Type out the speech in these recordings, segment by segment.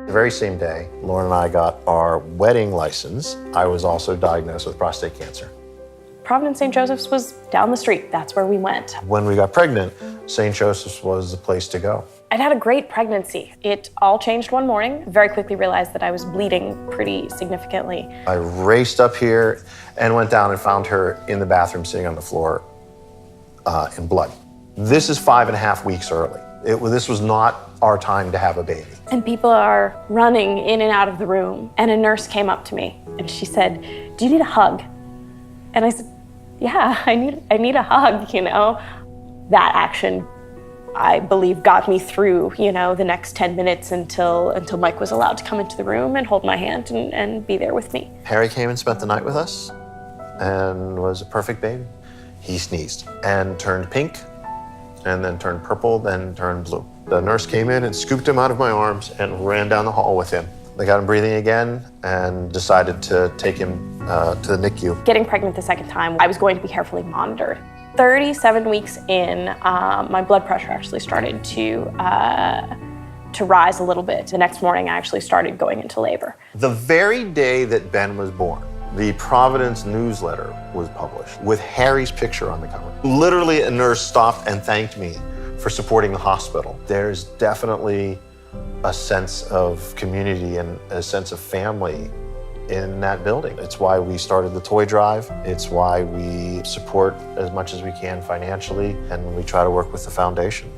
The very same day, Lauren and I got our wedding license, I was also diagnosed with prostate cancer. Providence St. Joseph's was down the street. That's where we went. When we got pregnant, St. Joseph's was the place to go. I'd had a great pregnancy. It all changed one morning. Very quickly realized that I was bleeding pretty significantly. I raced up here and went down and found her in the bathroom sitting on the floor in blood. This is 5.5 weeks early. This was not our time to have a baby. And people are running in and out of the room. And a nurse came up to me and she said, "Do you need a hug?" And I said, "Yeah, I need a hug, you know." That action, I believe, got me through, you know, the next 10 minutes until Mike was allowed to come into the room and hold my hand and be there with me. Harry came and spent the night with us and was a perfect baby. He sneezed and turned pink, and then turned purple, then turned blue. The nurse came in and scooped him out of my arms and ran down the hall with him. They got him breathing again and decided to take him to the NICU. Getting pregnant the second time, I was going to be carefully monitored. 37 weeks in, my blood pressure actually started to rise a little bit. The next morning, I actually started going into labor. The very day that Ben was born, the Providence newsletter was published with Harry's picture on the cover. Literally, a nurse stopped and thanked me for supporting the hospital. There's definitely a sense of community and a sense of family in that building. It's why we started the toy drive. It's why we support as much as we can financially, and we try to work with the foundation.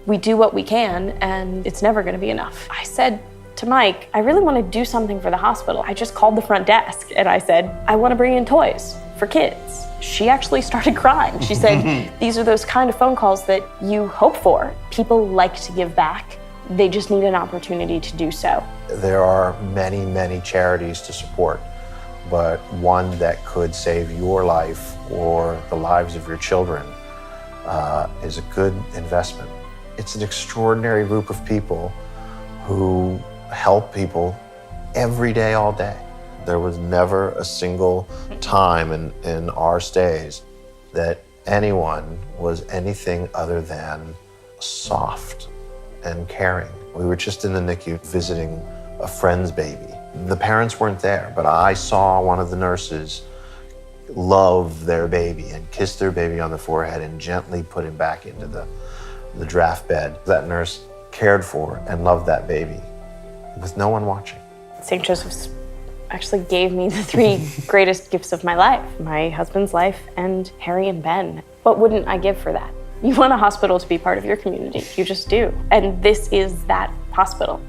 We do what we can, and it's never gonna be enough. I said to Mike, I really want to do something for the hospital. I just called the front desk and I said, I want to bring in toys for kids. She actually started crying. She said, these are those kind of phone calls that you hope for. People like to give back. They just need an opportunity to do so. There are many, many charities to support, but one that could save your life or the lives of your children is a good investment. It's an extraordinary group of people who help people every day, all day. There was never a single time in our stays that anyone was anything other than soft and caring. We were just in the NICU visiting a friend's baby. The parents weren't there, but I saw one of the nurses love their baby and kiss their baby on the forehead and gently put him back into the draft bed. That nurse cared for and loved that baby with no one watching. St. Joseph's actually gave me the 3 greatest gifts of my life, my husband's life and Harry and Ben. What wouldn't I give for that? You want a hospital to be part of your community, you just do. And this is that hospital.